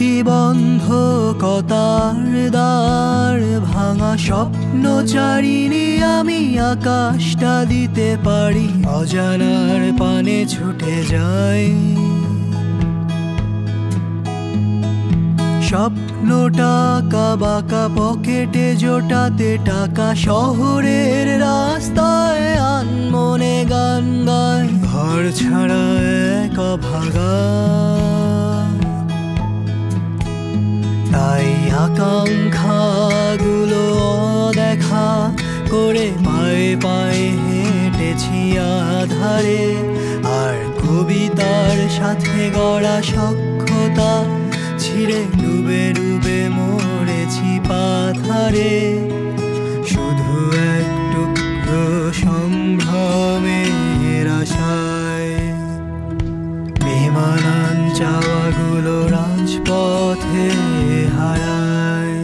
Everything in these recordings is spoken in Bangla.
প্রতিবন্ধকতার দ্বার ভাঙা স্বপ্ন চারিনি আমি আকাশটা দিতে পারি অজানার পানে ছুটে যাই স্বপ্নটা কাবাকা পকেটে জোটাতে টাকা শহরের রাস্তায় আনমনে গান গায় ঘর ছাড়া এক অভাগা তাই আকাঙ্ক্ষাগুলো দেখা করে পায়ে পায়ে হেঁটেছি আধারে আর কবিতার সাথে গড়া সখ্যতা ছিঁড়ে ডুবে ডুবে মরেছি পাথারে শুধু এক টুকরো সম্ভ্রমের আশায় বেমানান চাওয়াগুলো রাজপথে হারায়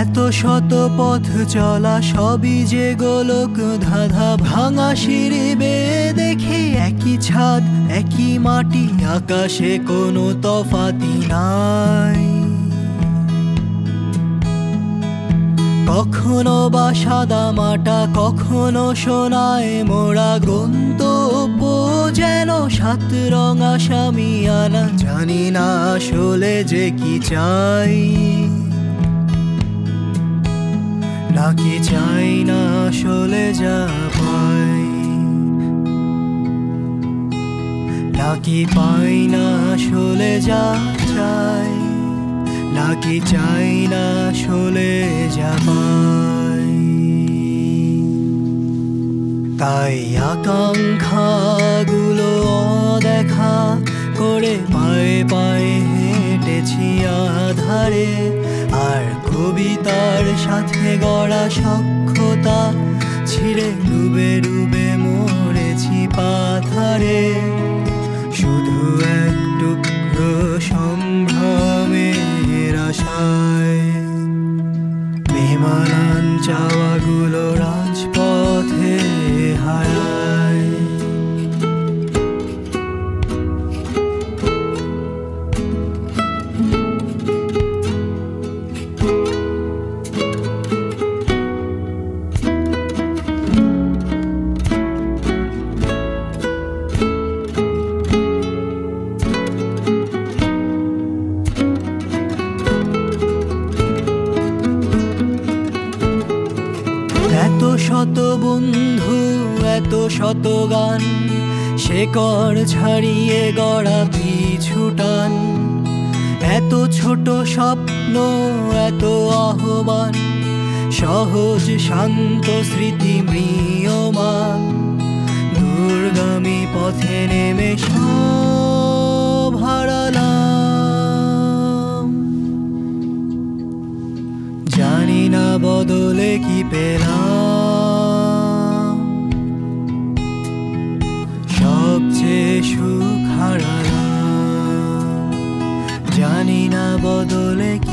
এত শত পথ চলা সবই যে গোলক ধাঁধা ভাঙা সিঁড়ি বেয়ে দেখি একই ছাদ একই মাটি আকাশে কোনো তফাতি নাই কখনো বা সাদা মাটা কখনো সোনায় মোড়া গন্তব্য যেন সাত রঙা শামিয়ানা জানি না আসলে যে কি চাই নাকি চাই না আসলে যা পাই নাকি পাই না আসলে যা চাই নাকি চাই না আসলে যা পাই তাই আকাঙ্ক্ষাগুলো দেখা করে পায়ে পায়ে হেঁটেছি আধারে আর কবিতার সাথে গড়া সখ্যতা ছিঁড়ে ডুবে ডুবে মরেছি পাথারে শুধু এক টুকরো সম্ভ্রমের আশায় বেমানান চাওয়াগুলো রাজপথে হারায় এত শত বন্ধু এত শত গান শেকড় ছাড়িয়ে গড়া পিছু টান এত ছোট স্বপ্ন এত আহ্বান সহজ শান্ত স্মৃতি ম্রিয়মান দূরগামী পথে নেমে সব হারালাম জানি না বদলে কি পেলাম সবচেয়ে সুখ হারালাম জানি না বদলে কি